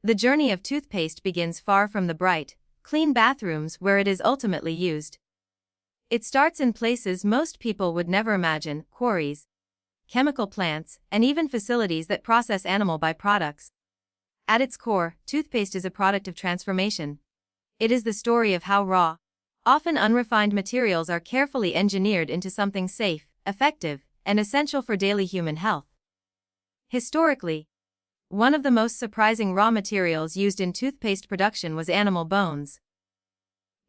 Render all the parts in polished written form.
The journey of toothpaste begins far from the bright, clean bathrooms where it is ultimately used. It starts in places most people would never imagine: quarries, chemical plants, and even facilities that process animal byproducts. At its core, toothpaste is a product of transformation. It is the story of how raw, often unrefined materials are carefully engineered into something safe, effective, and essential for daily human health. Historically, one of the most surprising raw materials used in toothpaste production was animal bones.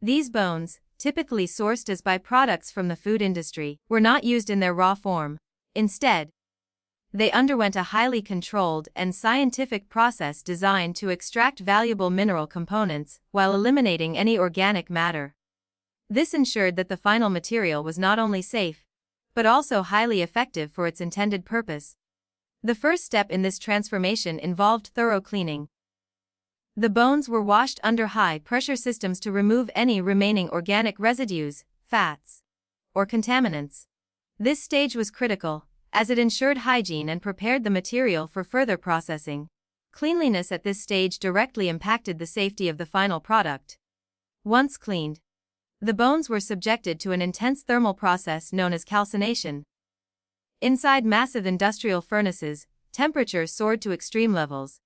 These bones, typically sourced as byproducts from the food industry, were not used in their raw form. Instead, they underwent a highly controlled and scientific process designed to extract valuable mineral components while eliminating any organic matter. This ensured that the final material was not only safe, but also highly effective for its intended purpose. The first step in this transformation involved thorough cleaning. The bones were washed under high-pressure systems to remove any remaining organic residues, fats, or contaminants. This stage was critical, as it ensured hygiene and prepared the material for further processing. Cleanliness at this stage directly impacted the safety of the final product. Once cleaned, the bones were subjected to an intense thermal process known as calcination. Inside massive industrial furnaces, temperatures soared to extreme levels.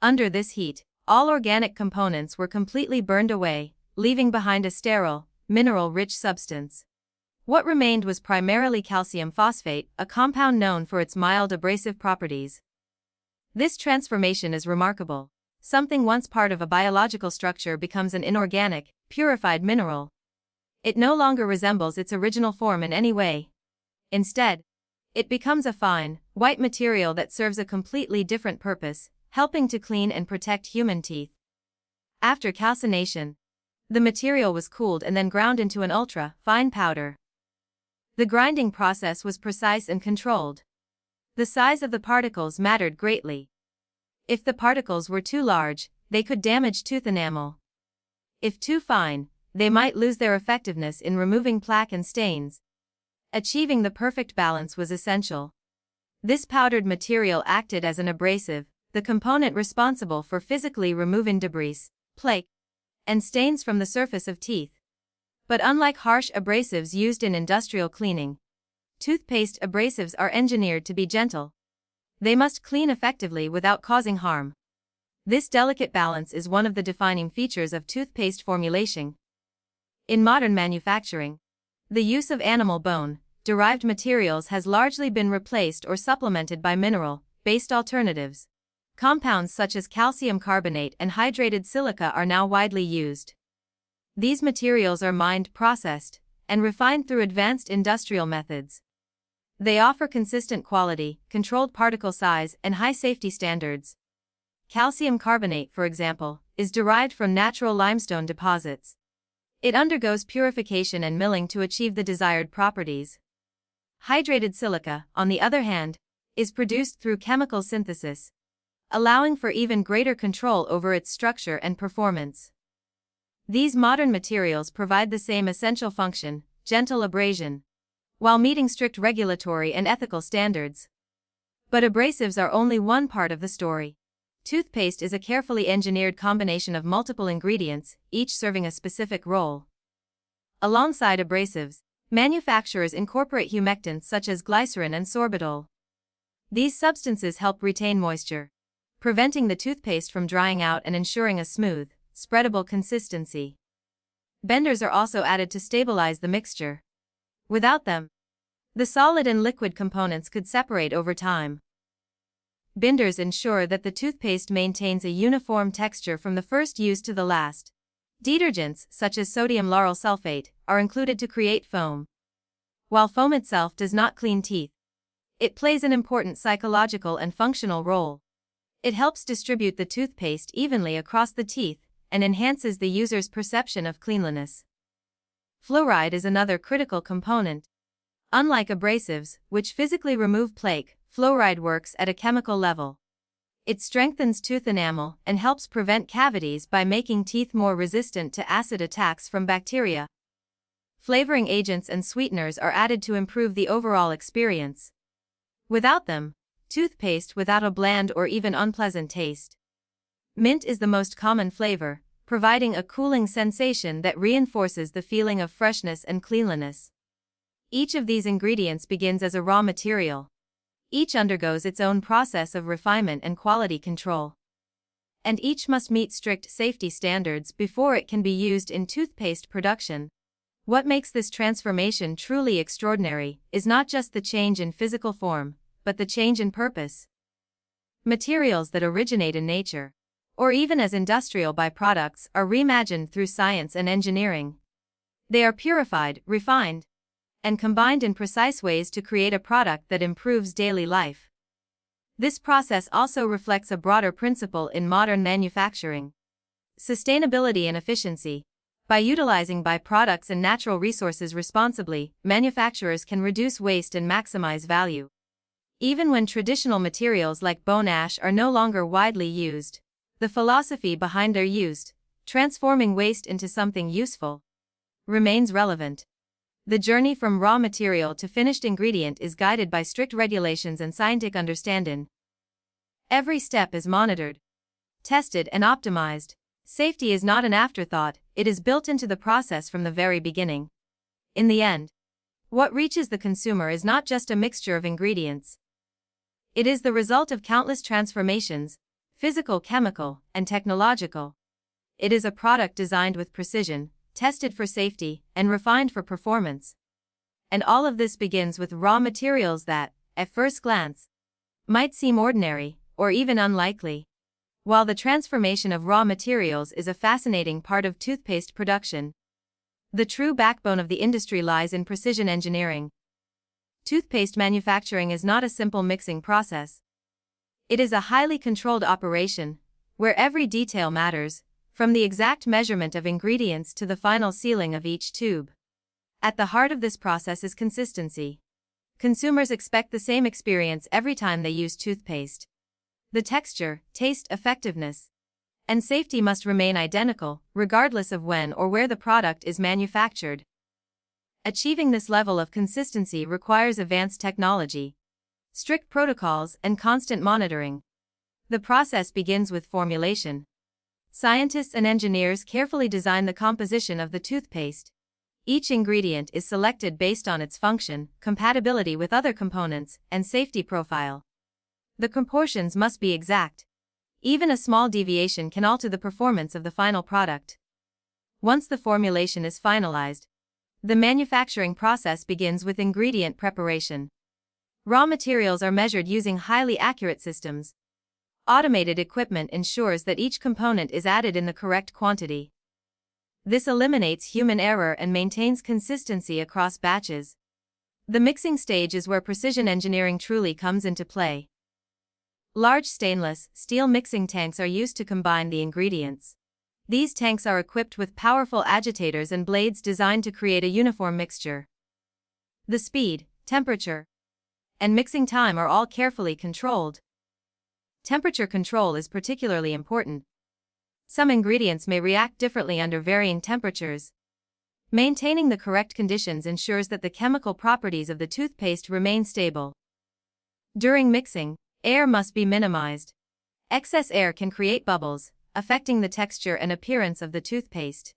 Under this heat, all organic components were completely burned away, leaving behind a sterile, mineral-rich substance. What remained was primarily calcium phosphate, a compound known for its mild abrasive properties. This transformation is remarkable. Something once part of a biological structure becomes an inorganic, purified mineral. It no longer resembles its original form in any way. Instead, it becomes a fine, white material that serves a completely different purpose, helping to clean and protect human teeth. After calcination, the material was cooled and then ground into an ultra-fine powder. The grinding process was precise and controlled. The size of the particles mattered greatly. If the particles were too large, they could damage tooth enamel. If too fine, they might lose their effectiveness in removing plaque and stains. Achieving the perfect balance was essential. This powdered material acted as an abrasive, the component responsible for physically removing debris, plaque, and stains from the surface of teeth. But unlike harsh abrasives used in industrial cleaning, toothpaste abrasives are engineered to be gentle. They must clean effectively without causing harm. This delicate balance is one of the defining features of toothpaste formulation. In modern manufacturing, the use of animal bone-derived materials has largely been replaced or supplemented by mineral-based alternatives. Compounds such as calcium carbonate and hydrated silica are now widely used. These materials are mined, processed, and refined through advanced industrial methods. They offer consistent quality, controlled particle size, and high safety standards. Calcium carbonate, for example, is derived from natural limestone deposits. It undergoes purification and milling to achieve the desired properties. Hydrated silica, on the other hand, is produced through chemical synthesis, allowing for even greater control over its structure and performance. These modern materials provide the same essential function, gentle abrasion, while meeting strict regulatory and ethical standards. But abrasives are only one part of the story. Toothpaste is a carefully engineered combination of multiple ingredients, each serving a specific role. Alongside abrasives, manufacturers incorporate humectants such as glycerin and sorbitol. These substances help retain moisture, preventing the toothpaste from drying out and ensuring a smooth, spreadable consistency. Benders are also added to stabilize the mixture. Without them, the solid and liquid components could separate over time. Binders ensure that the toothpaste maintains a uniform texture from the first use to the last. Detergents, such as sodium lauryl sulfate, are included to create foam. While foam itself does not clean teeth, it plays an important psychological and functional role. It helps distribute the toothpaste evenly across the teeth and enhances the user's perception of cleanliness. Fluoride is another critical component. Unlike abrasives, which physically remove plaque, fluoride works at a chemical level. It strengthens tooth enamel and helps prevent cavities by making teeth more resistant to acid attacks from bacteria. Flavoring agents and sweeteners are added to improve the overall experience. Without them, toothpaste without a bland or even unpleasant taste. Mint is the most common flavor, providing a cooling sensation that reinforces the feeling of freshness and cleanliness. Each of these ingredients begins as a raw material. Each undergoes its own process of refinement and quality control. And each must meet strict safety standards before it can be used in toothpaste production. What makes this transformation truly extraordinary is not just the change in physical form, but the change in purpose. Materials that originate in nature, or even as industrial byproducts, are reimagined through science and engineering. They are purified, refined, and combined in precise ways to create a product that improves daily life. This process also reflects a broader principle in modern manufacturing: sustainability and efficiency. By utilizing byproducts and natural resources responsibly, manufacturers can reduce waste and maximize value. Even when traditional materials like bone ash are no longer widely used, the philosophy behind their use, transforming waste into something useful, remains relevant. The journey from raw material to finished ingredient is guided by strict regulations and scientific understanding. Every step is monitored, tested, and optimized. Safety is not an afterthought, it is built into the process from the very beginning. In the end, what reaches the consumer is not just a mixture of ingredients. It is the result of countless transformations, physical, chemical, and technological. It is a product designed with precision, tested for safety, and refined for performance. And all of this begins with raw materials that, at first glance, might seem ordinary, or even unlikely. While the transformation of raw materials is a fascinating part of toothpaste production, the true backbone of the industry lies in precision engineering. Toothpaste manufacturing is not a simple mixing process. It is a highly controlled operation, where every detail matters, from the exact measurement of ingredients to the final sealing of each tube. At the heart of this process is consistency. Consumers expect the same experience every time they use toothpaste. The texture, taste, effectiveness, and safety must remain identical, regardless of when or where the product is manufactured. Achieving this level of consistency requires advanced technology, strict protocols, and constant monitoring. The process begins with formulation. Scientists and engineers carefully design the composition of the toothpaste. Each ingredient is selected based on its function, compatibility with other components, and safety profile. The proportions must be exact. Even a small deviation can alter the performance of the final product. Once the formulation is finalized, the manufacturing process begins with ingredient preparation. Raw materials are measured using highly accurate systems. Automated equipment ensures that each component is added in the correct quantity. This eliminates human error and maintains consistency across batches. The mixing stage is where precision engineering truly comes into play. Large stainless steel mixing tanks are used to combine the ingredients. These tanks are equipped with powerful agitators and blades designed to create a uniform mixture. The speed, temperature, and mixing time are all carefully controlled. Temperature control is particularly important. Some ingredients may react differently under varying temperatures. Maintaining the correct conditions ensures that the chemical properties of the toothpaste remain stable. During mixing, air must be minimized. Excess air can create bubbles, affecting the texture and appearance of the toothpaste.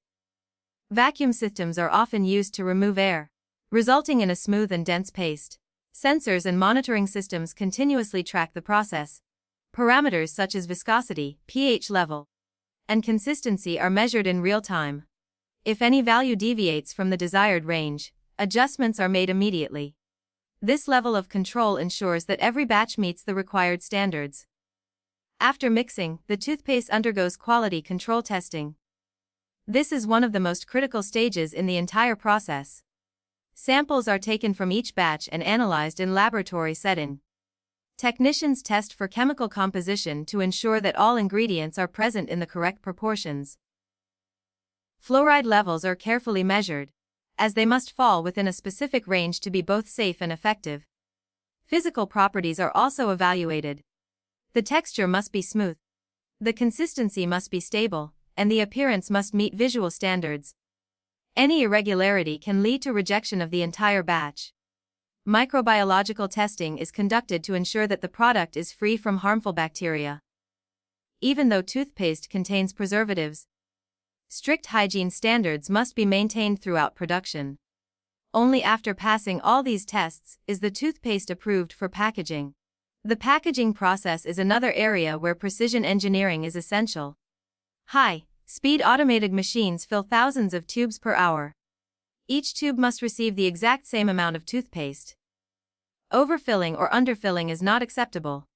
Vacuum systems are often used to remove air, resulting in a smooth and dense paste. Sensors and monitoring systems continuously track the process. Parameters such as viscosity, pH level, and consistency are measured in real time. If any value deviates from the desired range, adjustments are made immediately. This level of control ensures that every batch meets the required standards. After mixing, the toothpaste undergoes quality control testing. This is one of the most critical stages in the entire process. Samples are taken from each batch and analyzed in laboratory setting. Technicians test for chemical composition to ensure that all ingredients are present in the correct proportions. Fluoride levels are carefully measured, as they must fall within a specific range to be both safe and effective. Physical properties are also evaluated. The texture must be smooth, the consistency must be stable, and the appearance must meet visual standards. Any irregularity can lead to rejection of the entire batch. Microbiological testing is conducted to ensure that the product is free from harmful bacteria. even though toothpaste contains preservatives. Strict hygiene standards must be maintained throughout production. Only after passing all these tests is the toothpaste approved for packaging. The packaging process is another area where precision engineering is essential. High-speed automated machines fill thousands of tubes per hour. Each tube must receive the exact same amount of toothpaste. Overfilling or underfilling is not acceptable.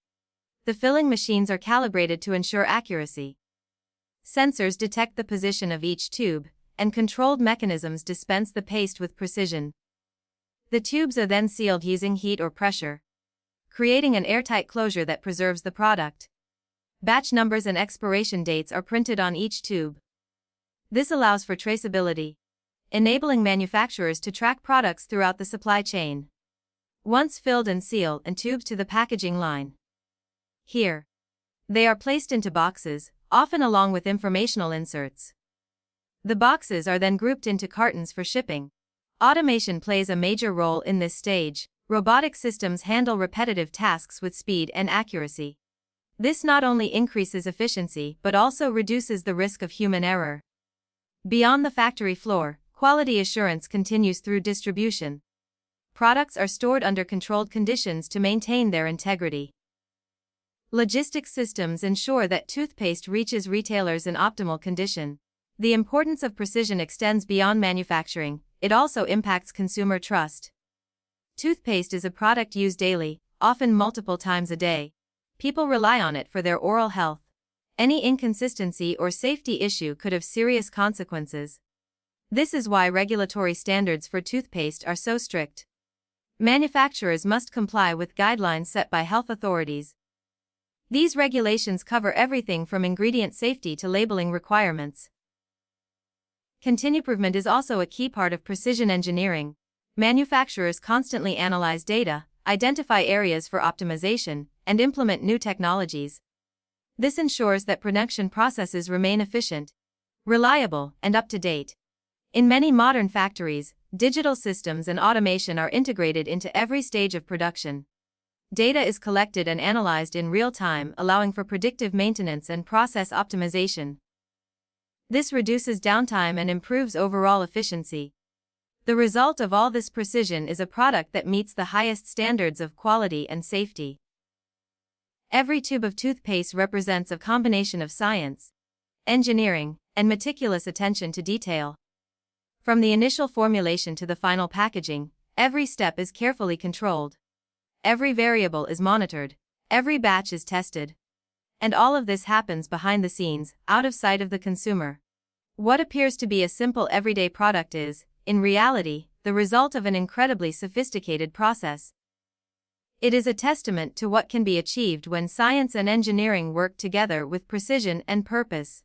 The filling machines are calibrated to ensure accuracy. Sensors detect the position of each tube, and controlled mechanisms dispense the paste with precision. The tubes are then sealed using heat or pressure, creating an airtight closure that preserves the product. Batch numbers and expiration dates are printed on each tube. This allows for traceability, enabling manufacturers to track products throughout the supply chain. Once filled and sealed and tubes to the packaging line. Here, they are placed into boxes, often along with informational inserts. The boxes are then grouped into cartons for shipping. Automation plays a major role in this stage. Robotic systems handle repetitive tasks with speed and accuracy. This not only increases efficiency but also reduces the risk of human error. Beyond the factory floor, quality assurance continues through distribution. Products are stored under controlled conditions to maintain their integrity. Logistics systems ensure that toothpaste reaches retailers in optimal condition. The importance of precision extends beyond manufacturing, it also impacts consumer trust. Toothpaste is a product used daily, often multiple times a day. People rely on it for their oral health. Any inconsistency or safety issue could have serious consequences. This is why regulatory standards for toothpaste are so strict. Manufacturers must comply with guidelines set by health authorities. These regulations cover everything from ingredient safety to labeling requirements. Continuous improvement is also a key part of precision engineering. Manufacturers constantly analyze data, identify areas for optimization, and implement new technologies. This ensures that production processes remain efficient, reliable, and up to date. In many modern factories, digital systems and automation are integrated into every stage of production. Data is collected and analyzed in real time, allowing for predictive maintenance and process optimization. This reduces downtime and improves overall efficiency. The result of all this precision is a product that meets the highest standards of quality and safety. Every tube of toothpaste represents a combination of science, engineering, and meticulous attention to detail. From the initial formulation to the final packaging, every step is carefully controlled. Every variable is monitored, every batch is tested. And all of this happens behind the scenes, out of sight of the consumer. What appears to be a simple everyday product is, in reality, the result of an incredibly sophisticated process. It is a testament to what can be achieved when science and engineering work together with precision and purpose.